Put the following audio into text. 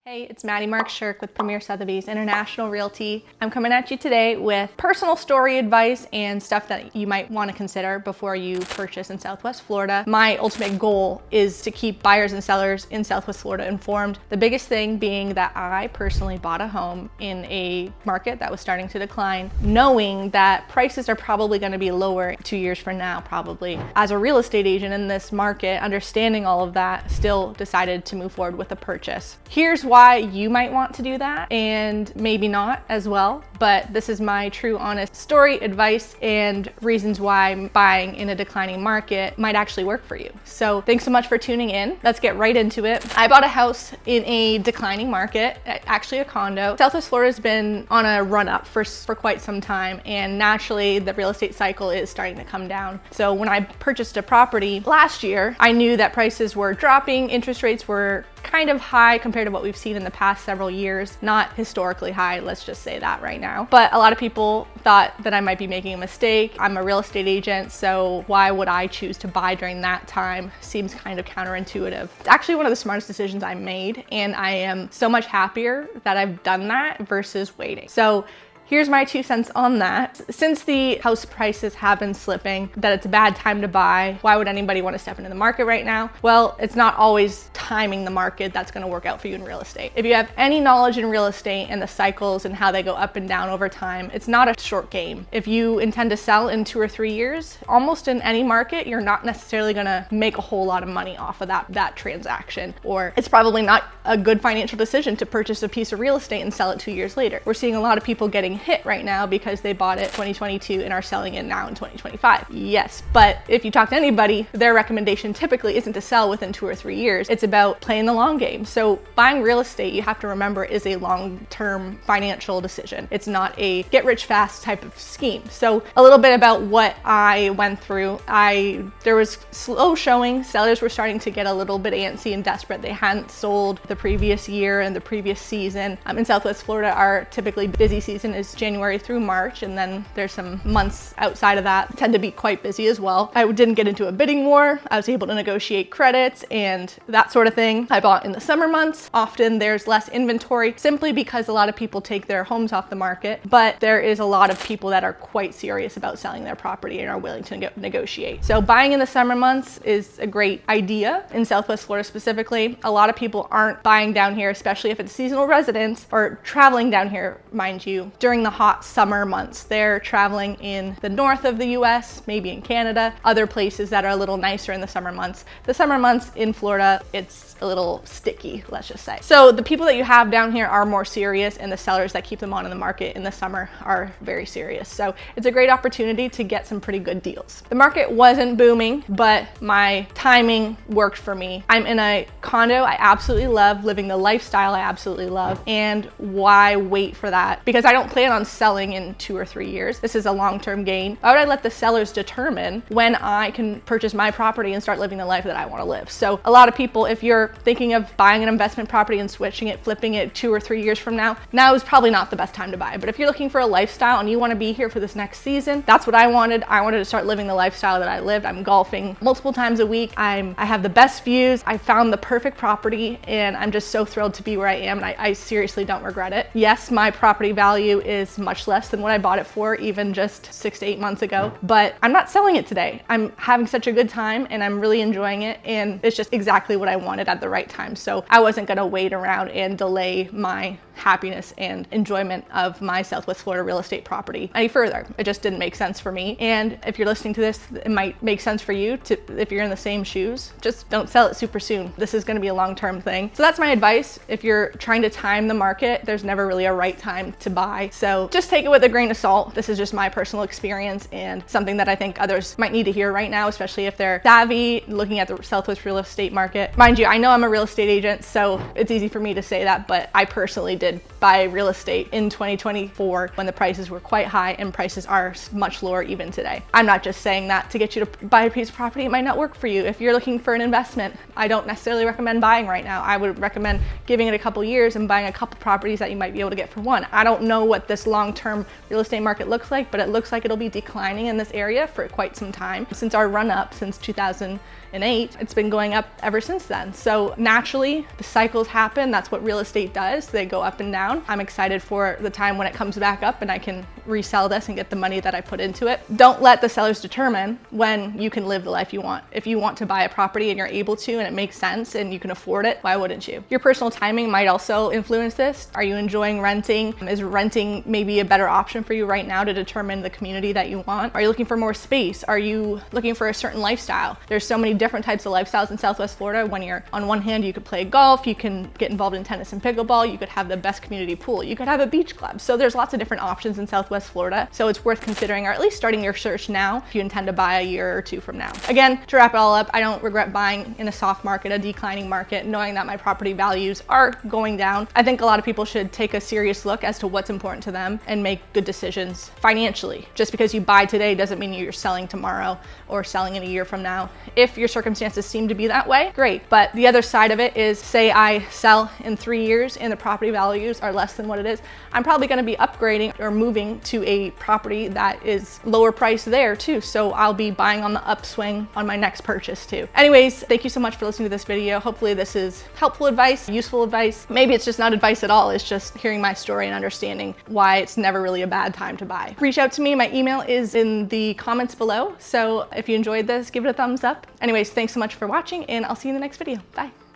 Hey, it's Maddie Mark Shirk with Premier Sotheby's International Realty. I'm coming at you today with personal story advice and stuff that you might want to consider before you purchase in Southwest Florida. My ultimate goal is to keep buyers and sellers in Southwest Florida informed. The biggest thing being that I personally bought a home in a market that was starting to decline, knowing that prices are probably going to be lower 2 years from now, probably. As a real estate agent in this market, understanding all of that, still decided to move forward with a purchase. Here's why you might want to do that, and maybe not as well, but this is my true honest story, advice, and reasons why buying in a declining market might actually work for you. So thanks so much for tuning in. Let's get right into it. I bought a house in a declining market, actually a condo. Southwest Florida's been on a run up for quite some time, and naturally the real estate cycle is starting to come down. So when I purchased a property last year, I knew that prices were dropping, interest rates were kind of high compared to what we've seen in the past several years. Not historically high, let's just say that right now. But a lot of people thought that I might be making a mistake. I'm a real estate agent, so why would I choose to buy during that time? Seems kind of counterintuitive. It's actually one of the smartest decisions I made, and I am so much happier that I've done that versus waiting. So here's my 2 cents on that. Since the house prices have been slipping, that it's a bad time to buy, why would anybody want to step into the market right now? Well, it's not always timing the market that's going to work out for you in real estate. If you have any knowledge in real estate and the cycles and how they go up and down over time, it's not a short game. If you intend to sell in 2 or 3 years, almost in any market, you're not necessarily going to make a whole lot of money off of that transaction, or it's probably not a good financial decision to purchase a piece of real estate and sell it 2 years later. We're seeing a lot of people getting hit right now because they bought it 2022 and are selling it now in 2025. Yes, but if you talk to anybody, their recommendation typically isn't to sell within 2 or 3 years. It's about playing the long game. So buying real estate, you have to remember, is a long-term financial decision. It's not a get rich fast type of scheme. So a little bit about what I went through. There was slow showing. Sellers were starting to get a little bit antsy and desperate. They hadn't sold the previous year and the previous season. In Southwest Florida, our typically busy season is January through March, and then there's some months outside of that tend to be quite busy as well. I didn't get into a bidding war. I was able to negotiate credits and that sort of thing. I bought in the summer months. Often there's less inventory simply because a lot of people take their homes off the market, but there is a lot of people that are quite serious about selling their property and are willing to negotiate. So buying in the summer months is a great idea in Southwest Florida specifically. A lot of people aren't buying down here, especially if it's seasonal residents or traveling down here, mind you, during the hot summer months. They're traveling in the north of the US, maybe in Canada, other places that are a little nicer in the summer months. The summer months in Florida, it's a little sticky, let's just say. So the people that you have down here are more serious, and the sellers that keep them on in the market in the summer are very serious. So it's a great opportunity to get some pretty good deals. The market wasn't booming, but my timing worked for me. I'm in a condo I absolutely love, living the lifestyle I absolutely love, and why wait for that? Because I don't plan on selling in 2 or 3 years. This is a long-term gain. Why would I let the sellers determine when I can purchase my property and start living the life that I want to live? So a lot of people, if you're thinking of buying an investment property and switching it, flipping it 2 or 3 years from now is probably not the best time to buy. But if you're looking for a lifestyle and you want to be here for this next season, that's what I wanted. I wanted to start living the lifestyle that I lived. I'm golfing multiple times a week. I have the best views. I found the perfect property, and I'm just so thrilled to be where I am, and I seriously don't regret it. Yes, my property value is much less than what I bought it for even just 6 to 8 months ago, but I'm not selling it today. I'm having such a good time and I'm really enjoying it, and it's just exactly what I wanted at the right time. So I wasn't going to wait around and delay my happiness and enjoyment of my Southwest Florida real estate property any further. It just didn't make sense for me. And if you're listening to this, it might make sense for you to, if you're in the same shoes, just don't sell it super soon. This is going to be a long-term thing. So that's my advice. If you're trying to time the market, there's never really a right time to buy. So just take it with a grain of salt. This is just my personal experience and something that I think others might need to hear right now, especially if they're savvy looking at the Southwest real estate market. Mind you, I know I'm a real estate agent, so it's easy for me to say that, but I personally did buy real estate in 2024 when the prices were quite high, and prices are much lower even today. I'm not just saying that to get you to buy a piece of property. It might not work for you. If you're looking for an investment, I don't necessarily recommend buying right now. I would recommend giving it a couple years and buying a couple properties that you might be able to get for one. I don't know what this long-term real estate market looks like, but it looks like it'll be declining in this area for quite some time. Since our run up since 2000, 2008. It's been going up ever since then. So naturally, the cycles happen. That's what real estate does. They go up and down. I'm excited for the time when it comes back up and I can resell this and get the money that I put into it. Don't let the sellers determine when you can live the life you want. If you want to buy a property and you're able to and it makes sense and you can afford it, why wouldn't you? Your personal timing might also influence this. Are you enjoying renting? Is renting maybe a better option for you right now to determine the community that you want? Are you looking for more space? Are you looking for a certain lifestyle? There's so many different types of lifestyles in Southwest Florida. When you're on one hand, you could play golf, you can get involved in tennis and pickleball, you could have the best community pool, you could have a beach club. So there's lots of different options in Southwest Florida. So it's worth considering, or at least starting your search now if you intend to buy a year or two from now. Again, to wrap it all up, I don't regret buying in a soft market, a declining market, knowing that my property values are going down. I think a lot of people should take a serious look as to what's important to them and make good decisions financially. Just because you buy today doesn't mean you're selling tomorrow or selling in a year from now. If your circumstances seem to be that way, great. But the other side of it is, say I sell in 3 years and the property values are less than what it is, I'm probably going to be upgrading or moving to a property that is lower price there too. So I'll be buying on the upswing on my next purchase too. Anyways, thank you so much for listening to this video. Hopefully this is helpful advice, useful advice. Maybe it's just not advice at all. It's just hearing my story and understanding why it's never really a bad time to buy. Reach out to me. My email is in the comments below. So if you enjoyed this, give it a thumbs up. Anyways, thanks so much for watching and I'll see you in the next video. Bye.